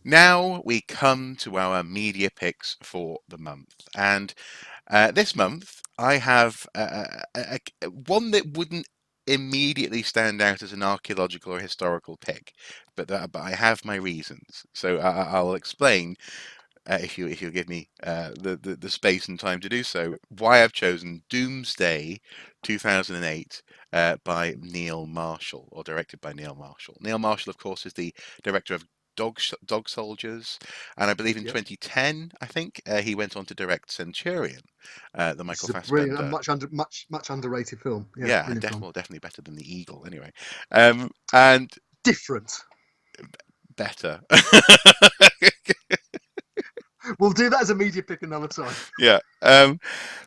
Now we come to our media picks for the month. And this month I have one that wouldn't immediately stand out as an archaeological or historical pick, but I have my reasons. So I'll explain, if you give me the space and time to do so, why I've chosen Doomsday 2008 by Neil Marshall, or directed by Neil Marshall. Neil Marshall, of course, is the director of Dog Soldiers, and I believe in Yep. 2010, I think, he went on to direct Centurion, the This Michael is a brilliant and Fassbender. much underrated film. Yeah, Yeah, and brilliant film. definitely better than the Eagle, anyway. And Different. better. We'll do that as a media pick another time. Yeah.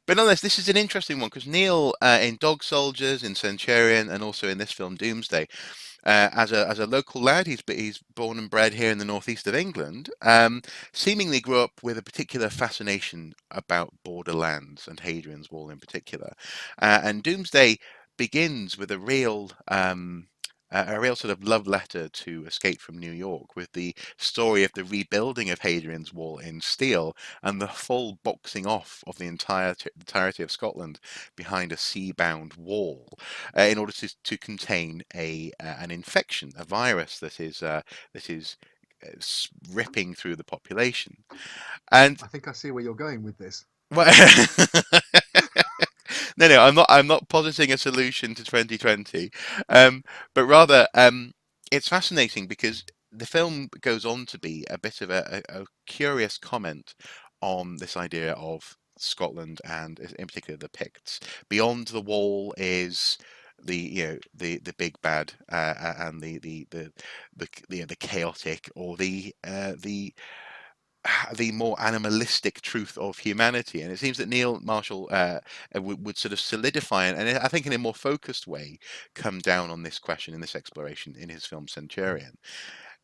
But nonetheless, this is an interesting one because Neil, in Dog Soldiers, in Centurion, and also in this film Doomsday, as a local lad, he's born and bred here in the northeast of England. Seemingly grew up with a particular fascination about borderlands and Hadrian's Wall in particular. And Doomsday begins with a real sort of love letter to Escape from New York, with the story of the rebuilding of Hadrian's Wall in steel and the full boxing off of the entirety of Scotland behind a sea-bound wall, in order to contain an infection, a virus that is ripping through the population. And I think I see where you're going with this. well, no, I'm not positing a solution to 2020, but rather, it's fascinating because the film goes on to be a bit of a curious comment on this idea of Scotland and in particular the Picts. Beyond the wall is the big bad, and the chaotic, or the more animalistic truth of humanity. And it seems that Neil Marshall would sort of solidify it, and I think in a more focused way, come down on this question in this exploration in his film Centurion.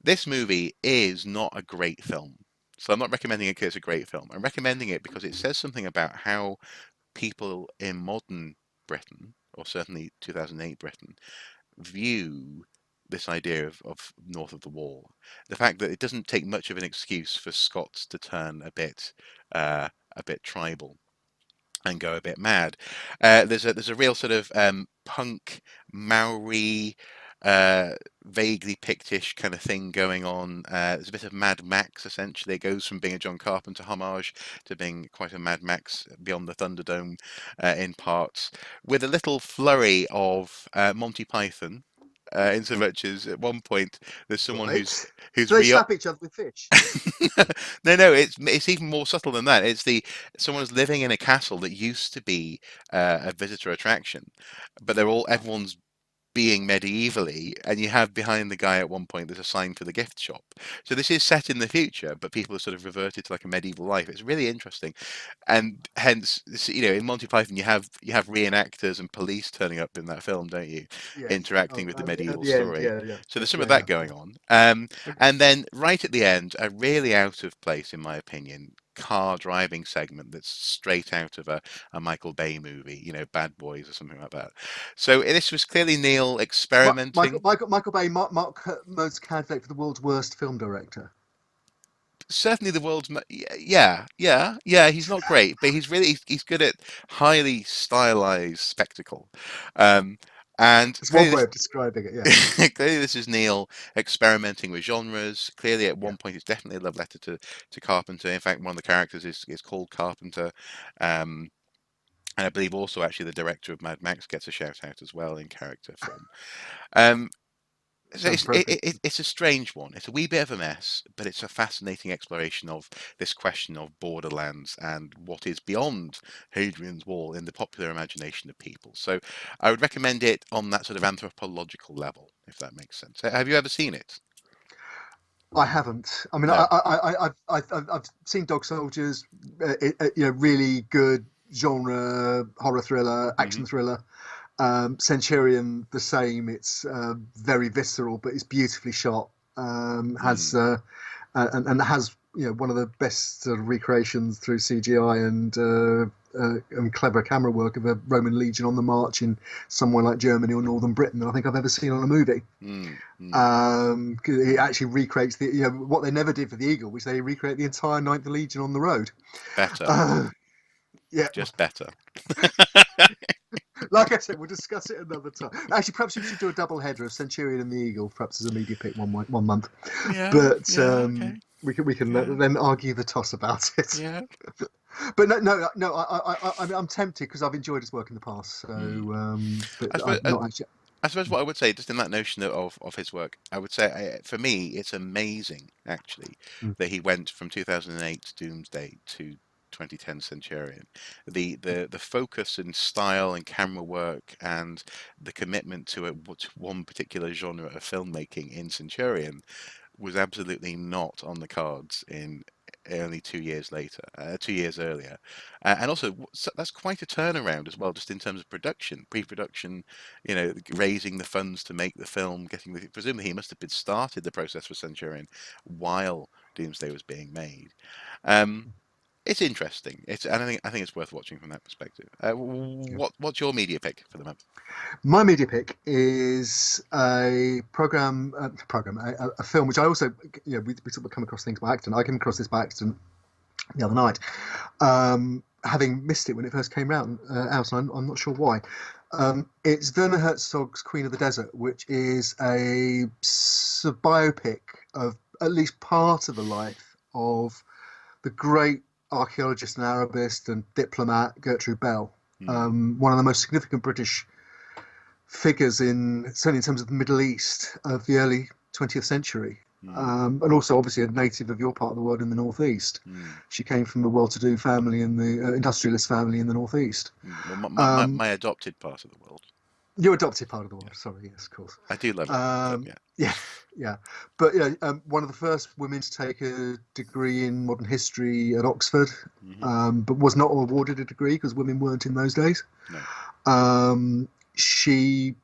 This movie is not a great film. So I'm not recommending it because it's a great film. I'm recommending it because it says something about how people in modern Britain, or certainly 2008 Britain, view this idea of north of the wall. The fact that it doesn't take much of an excuse for Scots to turn a bit tribal and go a bit mad. There's a real sort of punk Maori, uh, vaguely Pictish kind of thing going on. There's a bit of Mad Max, essentially. It goes from being a John Carpenter homage to being quite a Mad Max Beyond the Thunderdome, in parts, with a little flurry of Monty Python. In so much as at one point there's someone who's Right. who's Do they re slap each other with fish? no, it's even more subtle than that. It's the someone's living in a castle that used to be a visitor attraction, but everyone's being medievally, and you have behind the guy at one point there's a sign for the gift shop. So this is set in the future, but people have sort of reverted to like a medieval life. It's really interesting, and hence, in Monty Python you have reenactors and police turning up in that film, don't you, Yes. interacting Oh, with the at medieval the end, story. yeah, yeah, So yeah, there's some of yeah, that yeah. going Yeah. on, Okay. and then right at the end, a really out of place, in my opinion, car driving segment that's straight out of a Michael Bay movie, Bad Boys or something like that. So this was clearly Neil experimenting. Michael Bay, Mark most candidate for the world's worst film director. Certainly the yeah. He's not great, but he's good at highly stylized spectacle. Um, and It's clearly one way this of describing it. Yeah, clearly this is Neil experimenting with genres. Clearly, at yeah. one point, it's definitely a love letter to Carpenter. In fact, one of the characters is called Carpenter. Um, and I believe also actually the director of Mad Max gets a shout out as well in character form. Um, so Sounds appropriate. it's a strange one. It's a wee bit of a mess, but it's a fascinating exploration of this question of borderlands and what is beyond Hadrian's Wall in the popular imagination of people. So I would recommend it on that sort of anthropological level, if that makes sense. Have you ever seen it? I haven't. I mean, No. I've seen Dog Soldiers. Really good genre horror thriller, Hmm. action thriller. Centurion, the same. It's very visceral, but it's beautifully shot. Mm. And has one of the best sort of recreations through CGI and clever camera work of a Roman legion on the march in somewhere like Germany or Northern Britain that I think I've ever seen on a movie. It actually recreates what they never did for the Eagle, which they recreate the entire Ninth Legion on the road. Better. Yeah, Just better. like I said, we'll discuss it another time. Actually, perhaps we should do a double header of Centurion and the Eagle, perhaps as a media pick one month. Yeah, But yeah, okay. we can Yeah. then argue the toss about it. Yeah. But no. I'm tempted because I've enjoyed his work in the past. So, but I've not actually. I suppose what I would say, just in that notion of his work, I would say for me, it's amazing actually Mm. that he went from 2008 Doomsday to 2010 Centurion. The focus and style and camera work and the commitment to one particular genre of filmmaking in Centurion was absolutely not on the cards in only 2 years later, 2 years earlier, and also that's quite a turnaround as well, just in terms of production, pre-production, raising the funds to make the film, presumably he must have been started the process for Centurion while Doomsday was being made. It's interesting. And I think it's worth watching from that perspective. What's your media pick for the month? My media pick is a a film which I also, we sort of come across things by accident. I came across this by accident the other night, having missed it when it first came out, and I'm not sure why. It's Werner Herzog's Queen of the Desert, which is a biopic of at least part of the life of the great archaeologist and Arabist and diplomat Gertrude Bell, one of the most significant British figures certainly in terms of the Middle East of the early 20th century. And also obviously a native of your part of the world in the Northeast. She came from a well-to-do family in the industrialist family in the Northeast. Well, my adopted part of the world. Your adopted part of the world. Yeah. Sorry, yes, of course. I do love it. Yeah. But one of the first women to take a degree in modern history at Oxford, but was not awarded a degree because women weren't in those days. No. She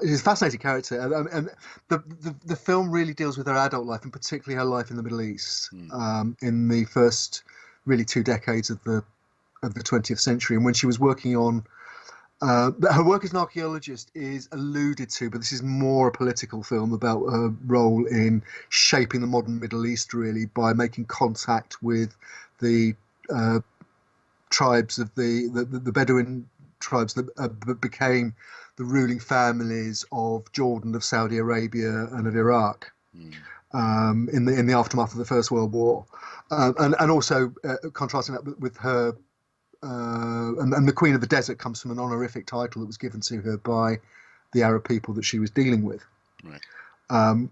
is a fascinating character, and the film really deals with her adult life, and particularly her life in the Middle East in the first really 2 decades of the 20th century, and when she was working on her work as an archaeologist is alluded to, but this is more a political film about her role in shaping the modern Middle East, really, by making contact with the tribes of the Bedouin tribes that became the ruling families of Jordan, of Saudi Arabia, and of Iraq in the aftermath of the First World War, and also contrasting that with her. And the Queen of the Desert comes from an honorific title that was given to her by the Arab people that she was dealing with. Right.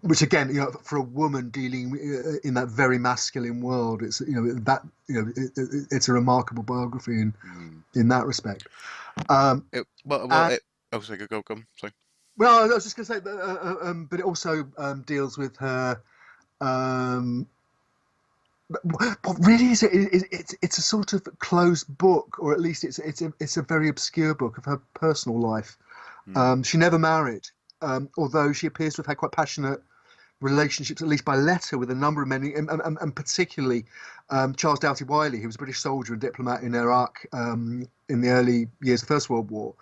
Which again, for a woman dealing in that very masculine world, it's it's a remarkable biography in that respect. Sorry, go. Sorry. Well, I was just going to say, but it also deals with her. What really is it's a sort of closed book, or at least it's a very obscure book of her personal life. She never married, although she appears to have had quite passionate relationships, at least by letter, with a number of men, and particularly Charles Doughty Wiley, who was a British soldier and diplomat in Iraq in the early years of the First World War,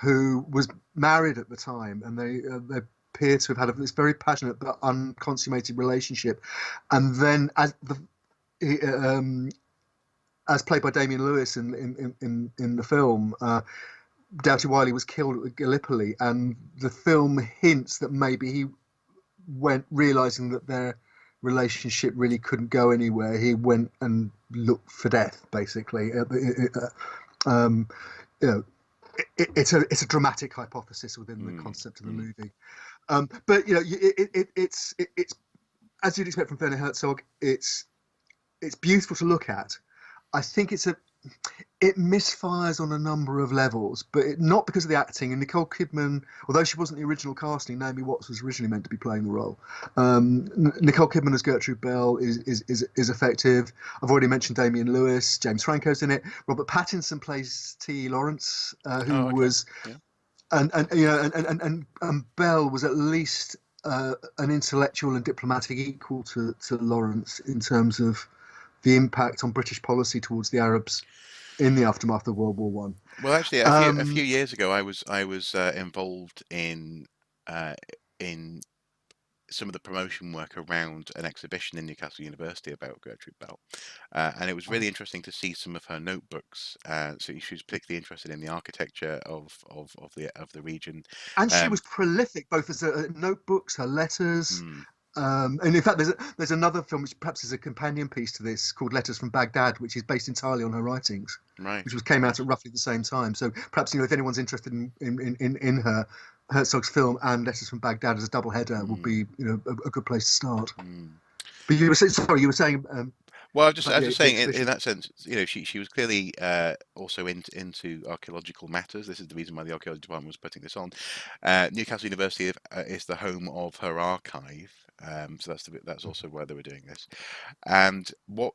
who was married at the time, and they appear to have had this very passionate but unconsummated relationship, and then as played by Damian Lewis in the film, Doughty Wiley was killed at Gallipoli, and the film hints that maybe he went, realizing that their relationship really couldn't go anywhere, he went and looked for death, basically. It's a dramatic hypothesis within the concept of the movie, but it's as you'd expect from Werner Herzog. It's beautiful to look at. I think it misfires on a number of levels, but not because of the acting. And Nicole Kidman, although she wasn't the original casting, Naomi Watts was originally meant to be playing the role. Nicole Kidman as Gertrude Bell is effective. I've already mentioned Damian Lewis. James Franco's in it. Robert Pattinson plays T. Lawrence, who was, and Bell was at least an intellectual and diplomatic equal to Lawrence in terms of the impact on British policy towards the Arabs in the aftermath of World War One. Well, actually, a few Um, years ago, I was involved uh, in some of the promotion work around an exhibition in Newcastle University about Gertrude Bell, and it was really interesting to see some of her notebooks. So she was particularly interested in the architecture of the region. and she Um, was prolific both as notebooks, her letters. mm, And in fact, there's another film which perhaps is a companion piece to this called Letters from Baghdad, which is based entirely on her writings, which right. was came out at roughly the same time. So perhaps if anyone's interested in her Herzog's film and Letters from Baghdad as a double header would Mm, be a good place to start. mm. But you were saying, sorry, you were saying Well, I was just, about I was just the saying, in exhibition. that sense, she was clearly also into archaeological matters. This is the reason why the archaeology department was putting this on. Newcastle University is the home of her archive, so that's also why they were doing this. And what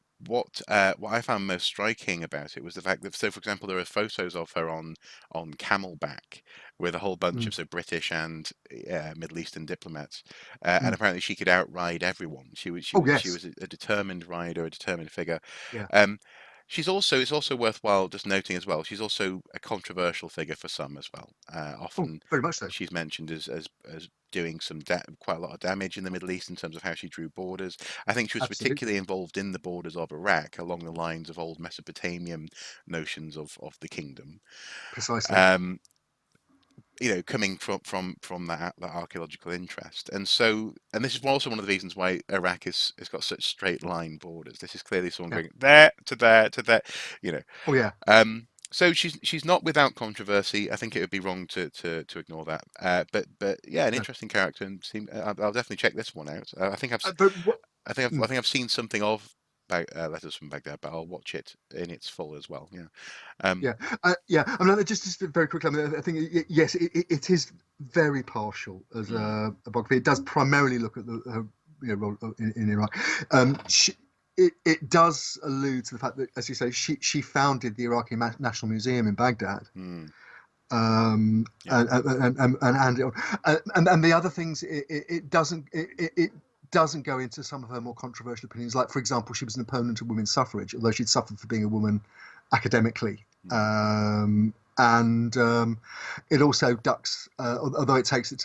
I found most striking about it was the fact that, so for example, there are photos of her on camelback with a whole bunch Mm, of British and Middle Eastern diplomats, and mm. apparently she could outride everyone. Oh She yes, was a determined rider, a determined figure. yeah. Um, it's also worthwhile just noting as well. She's also a controversial figure for some as well. Oh, Often very much so. she's mentioned as doing quite a lot of damage in the Middle East in terms of how she drew borders. I think she was Absolutely, particularly involved in the borders of Iraq along the lines of old Mesopotamian notions of the kingdom. precisely. Um, coming from that archaeological interest, and this is also one of the reasons why Iraq is has got such straight line borders. This is clearly someone Yeah. going there to there to there, you know. Oh yeah. So she's not without controversy. I think it would be wrong to ignore that. But yeah, an No. interesting character, and I'll definitely check this one out. But what? I think I've seen something of Letters from Baghdad, but I'll watch it in its full as well. Yeah. Um, Yeah, yeah. I mean, just very quickly. I mean, I think yes, it is very partial as mm, a biography. It does primarily look at the role in Iraq. It does allude to the fact that, as you say, she founded the Iraqi National Museum in Baghdad, mm, yeah. and the other things it doesn't go into some of her more controversial opinions. Like, for example, she was an opponent of women's suffrage, although she'd suffered for being a woman academically. Mm, And it also ducks, although it takes in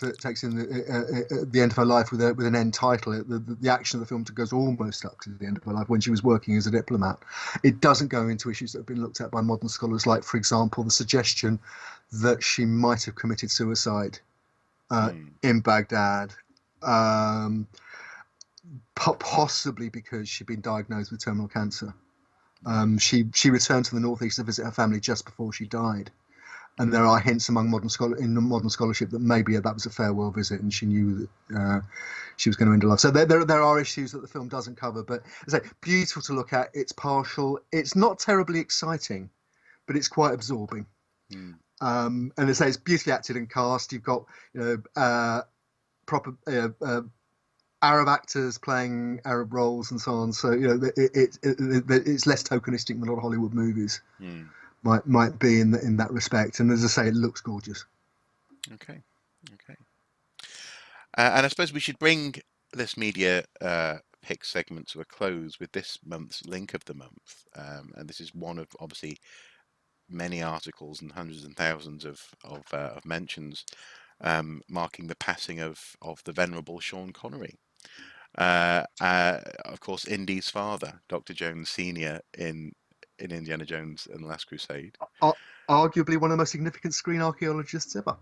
the end of her life with an end title. The action of the film goes almost up to the end of her life when she was working as a diplomat. It doesn't go into issues that have been looked at by modern scholars, like, for example, the suggestion that she might have committed suicide mm, in Baghdad. Um, Possibly because she'd been diagnosed with terminal cancer. right. She returned to the northeast to visit her family just before she died, and there are hints among modern scholarship that maybe that was a farewell visit, and she knew that she was going to end her life. So there are issues that the film doesn't cover, but as I say, beautiful to look at. It's partial. It's not terribly exciting, but it's quite absorbing. Mm, And as I say, it's beautifully acted and cast. You've got proper Arab actors playing Arab roles and so on. So it's less tokenistic than a lot of Hollywood movies mm. might be in that respect. And as I say, it looks gorgeous. Okay. Okay. And I suppose we should bring this media pick segment to a close with this month's link of the month. And this is one of obviously many articles and hundreds and thousands of mentions marking the passing of the venerable Sean Connery. Of course, Indy's father, Dr. Jones Senior, in Indiana Jones and the Last Crusade. Ar- Arguably one of the most significant screen archaeologists ever.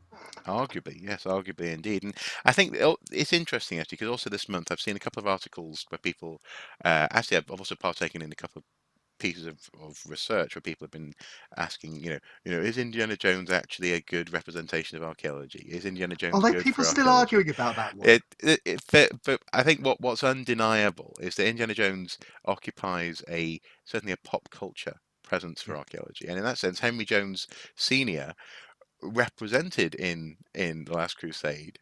Arguably, yes, arguably indeed. And I think it's interesting actually because also this month I've seen a couple of articles where people actually I've also partaken in a couple of pieces of research where people have been asking, is Indiana Jones actually a good representation of archaeology? Is Indiana Are Jones they good people for still archaeology? arguing about that one? But I think what's undeniable is that Indiana Jones occupies certainly a pop culture presence Yeah. for archaeology, and in that sense, Henry Jones Senior represented in the Last Crusade.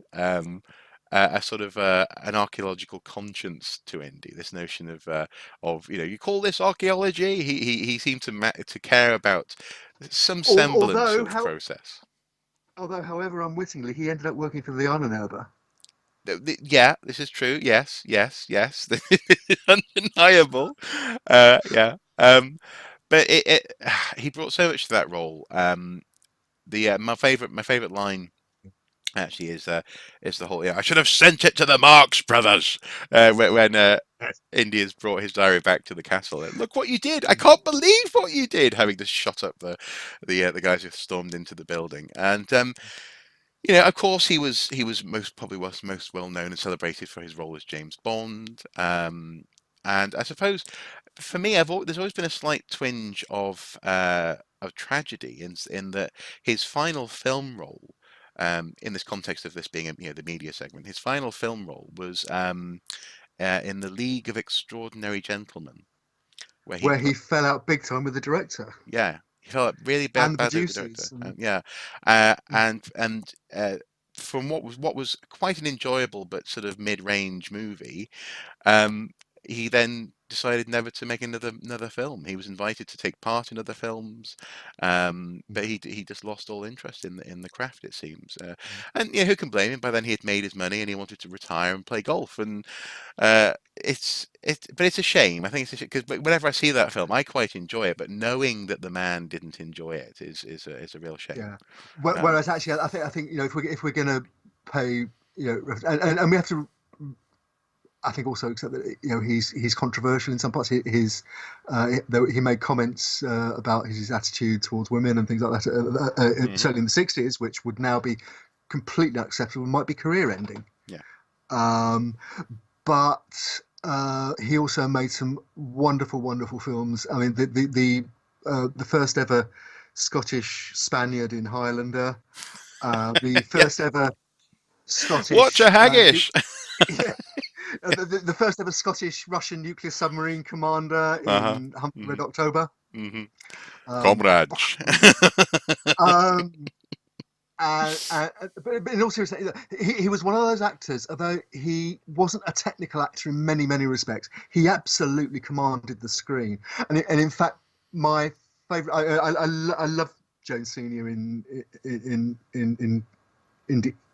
A sort of an archaeological conscience to Indy. This notion of you call this archaeology? He seemed to care about some semblance Although of how process. However unwittingly he ended up working for the Ahnenerbe. Yeah, this is true. Yes, yes, yes. Undeniable. Yeah. But he brought so much to that role. The my favorite line actually is the whole, I should have sent it to the Marx Brothers, when Yes. India's brought his diary back to the castle. Look what you did! I can't believe what you did, having just shot up the guys who stormed into the building. And of course, he was most well known and celebrated for his role as James Bond. And I suppose for me, there's always been a slight twinge of tragedy in that his final film role, in this context of this being the media segment, his final film role was in the League of Extraordinary Gentlemen, where he Where he put fell out big time with the director yeah, he felt really and the badly with the director. producers. And Yeah, and from what was quite an enjoyable but sort of mid-range movie, um, he then decided never to make another film. He was invited to take part in other films, but he just lost all interest in the craft, it seems. And yeah, who can blame him? By then he had made his money and he wanted to retire and play golf. And but it's a shame. I think it's a shame because whenever I see that film, I quite enjoy it. But knowing that the man didn't enjoy it is a real shame. yeah. Um, Whereas actually, I think if we're going to pay, and we have to, I think, also accept that he's controversial in some parts. He made comments about his attitude towards women and things like that. mhm, Certainly in the '60s, which would now be completely unacceptable, might be career ending. yeah. Um, but he also made some wonderful, wonderful films. I mean, the first ever Scottish Spaniard in Highlander, the Yeah. first ever Watch a Scottish, haggish. yeah, the first ever Scottish Russian nuclear submarine commander Uh-huh. in Hunt for Red hmm October. hmm Um, Comrades. um, but in all seriousness, he was one of those actors, although he wasn't a technical actor in many, many respects. He absolutely commanded the screen. And in fact, my favorite, I love Jones Senior in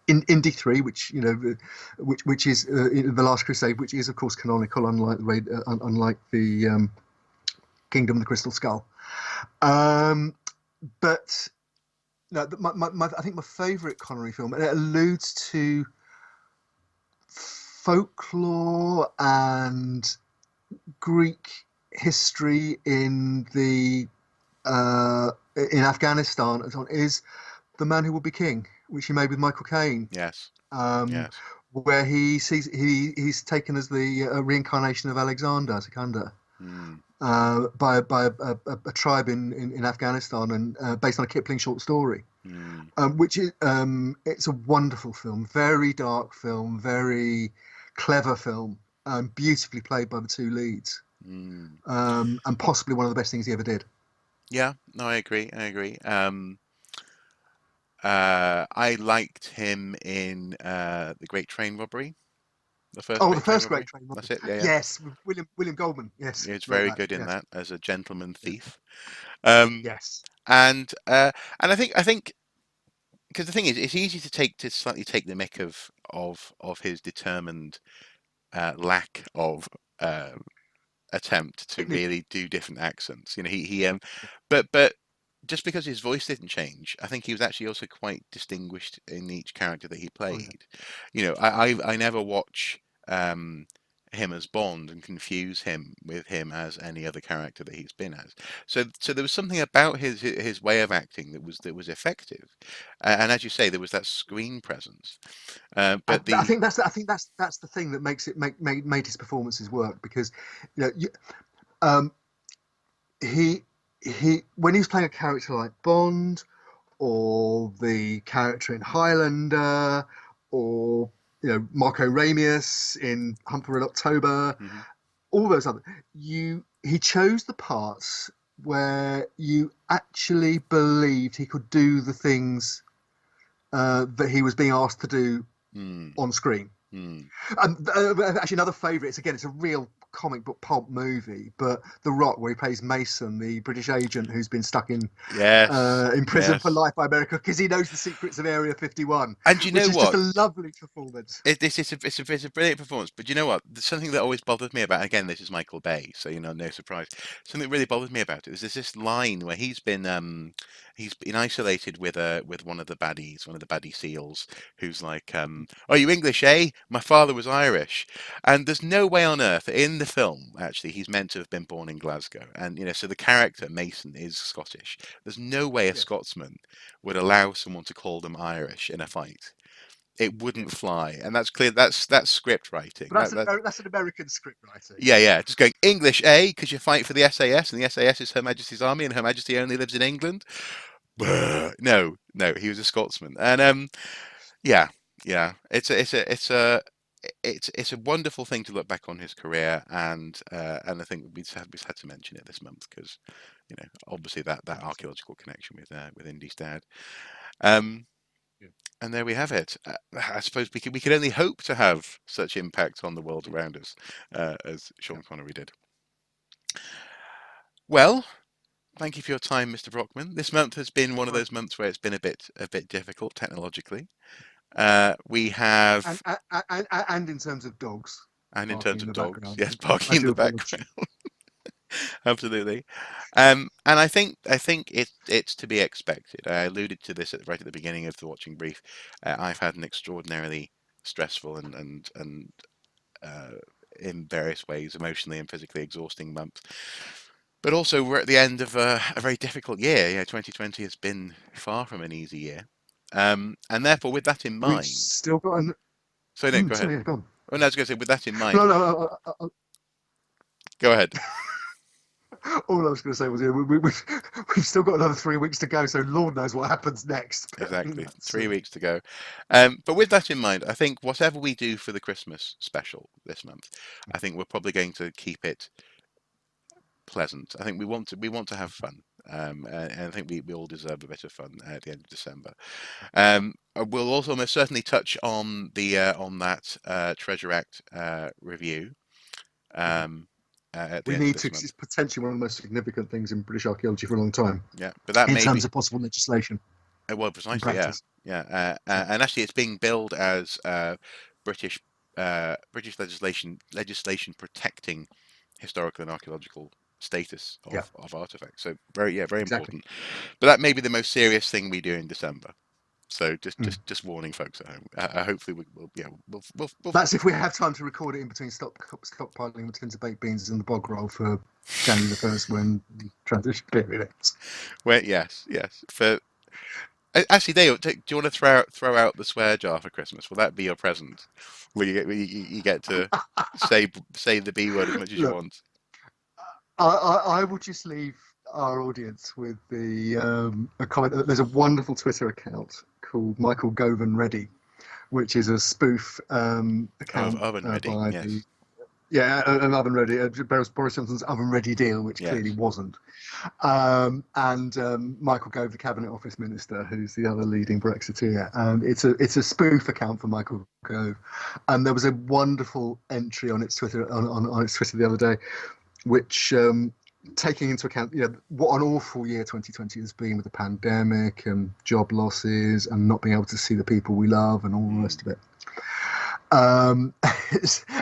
Indy 3, which is the Last Crusade, which is of course canonical, unlike the Kingdom of the Crystal Skull. Um, but no, I think my favourite Connery film, and it alludes to folklore and Greek history in Afghanistan and so on, is The Man Who Would Be King, which he made with Michael Caine, Yes. um, Yes. where he's taken as the reincarnation of Alexander Sikander. Mm. By a tribe in Afghanistan, and based on a Kipling short story, Mm. which is it's a wonderful film, very dark film, very clever film, beautifully played by the two leads, Mm. and possibly one of the best things he ever did. Yeah. No, I agree. I agree. I liked him in the Great Train Robbery, the first Oh, the Great Train first Great Robbery. Train That's Robbery. it. Yeah, yeah. Yes, with William Goldman. Yes, He was love very that. good in Yes, that as a gentleman yeah, thief. Um, yes. and I think because the thing is, it's easy to slightly take the mick of his determined lack of attempt to Technique. really do different accents. But just because his voice didn't change, I think he was actually also quite distinguished in each character that he Oh yeah. played. I never watch um, him as Bond and confuse him as any other character that he's been as. So there was something about his way of acting that was effective, and as you say, there was that screen presence. But I the think that's the thing that makes it made his performances work, because you know you, um, he when he was playing a character like Bond, or the character in Highlander, or Marco Ramius in Hunt for Red October, Mhm. all those other, he chose the parts where you actually believed he could do the things that he was being asked to do Mm, on screen. mm, Actually, another favourite. It's a real comic book pulp movie, but The Rock, where he plays Mason, the British agent who's been stuck Yes, in prison for yes. life by America because he knows the secrets of Area 51, And you which know is just what? a lovely performance. It's a brilliant performance, but you know what? There's something that always bothered me about. Again, this is Michael Bay, so no surprise. Something that really bothered me about it is there's this line where he's been isolated with one of the baddie seals, who's like, "Are you English, eh? My father was Irish," and there's no way on earth in the film actually he's meant to have been born in Glasgow, and so the character Mason is Scottish. There's no way a Yeah, Scotsman would allow someone to call them Irish in a fight. It yeah. wouldn't fly, and that's clear. That's script writing. But that's an American script writing. Yeah. Just going English, eh? Because you fight for the SAS, and the SAS is Her Majesty's Army, and Her Majesty only lives in England. No, he was a Scotsman, and yeah, yeah. It's a wonderful thing to look back on his career, and I think we've had to mention it this month because obviously that archaeological connection with Indy's dad. Um, Yeah. And there we have it. I suppose we could only hope to have such impact on the world around us as Yeah. Sean Connery did. Well, thank you for your time, Mr. Brockman. This month has been one of All right. those months where it's been a bit difficult technologically. We And, have, and in terms of dogs and in barking terms in of the dogs, background, yes, I barking in do the apologise. background, absolutely. And I think it's to be expected. I alluded to this right at the beginning of the watching brief. I've had an extraordinarily stressful and uh, in various ways, emotionally and physically exhausting month. But also, we're at the end of a very difficult year. 2020 has been far from an easy year. And therefore, with that in We've mind, still got an. so no, go ahead. Sorry, yeah, go on. Oh, no, I was going to say, with that in mind, No, no. go ahead. All I was going to say was, yeah, we've still got another 3 weeks to go, so Lord knows what happens next. But Exactly, that's 3 weeks to go. But with that in mind, I think whatever we do for the Christmas special this month, I think we're probably going to keep it pleasant. I think we want to have fun. And I think we all deserve a bit of fun at the end of December. We'll also most certainly touch on that Treasure Act review um, at the we end of need to, this because it's month. potentially one of the most significant things in British archaeology for a long time, Yeah, but that in may terms be of possible legislation well and precisely, yeah, practice. yeah, Yeah, and actually it's being billed as British British legislation protecting historical and archaeological status yeah, of artifacts. So very exactly. important. But that may be the most serious thing we do in December. So just Mm. just just warning folks at home. Hopefully we'll That's if we have time to record it in between stockpiling the tins of baked beans and the bog roll for January the 1st when the transition period ends. wait. Yes. For actually, Dale, do you want to throw out the swear jar for Christmas? Will that be your present? Will you get to say the B word as much as you Look, want? I will just leave our audience with a comment. There's a wonderful Twitter account called Michael Govan Ready, which is a spoof Of account oven ready. by the Yes. an oven ready Boris Johnson's oven ready deal, which clearly Yes. wasn't. And Michael Gove, the Cabinet Office Minister, who's the other leading Brexiteer. And it's a spoof account for Michael Gove. And there was a wonderful entry on its Twitter on its Twitter the other day, which taking into account what an awful year 2020 has been with the pandemic and job losses and not being able to see the people we love and all the rest Mm. of it.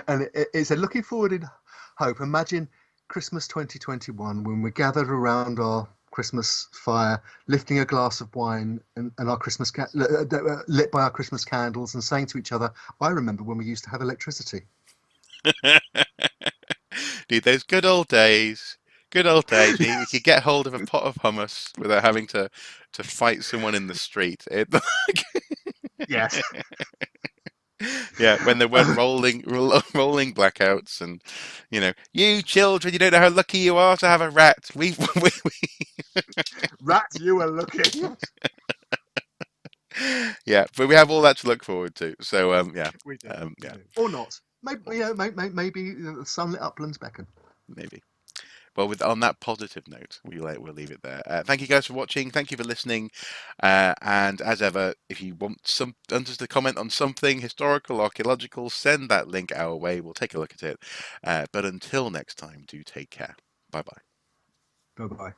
And it said, looking forward in hope. Imagine Christmas 2021 when we're gathered around our Christmas fire, lifting a glass of wine and our lit by our Christmas candles, and saying to each other, "I remember when we used to have electricity." Dude, those good old days. Good old days. You could get hold of a pot of hummus without having to fight someone in the street. Yes. Yeah, when there weren't rolling blackouts, and you children, you don't know how lucky you are to have a rat. Rat, you were looking. Yeah, but we have all that to look forward to. So yeah, We do. We yeah, do. Or not. Maybe, maybe the sunlit uplands beckon. maybe. Well, with on that positive note, we'll leave it there. Thank you guys for watching. Thank you for listening. And as ever, if you want some us to comment on something historical, archaeological, send that link our way. We'll take a look at it. But until next time, do take care. Bye bye. Bye bye.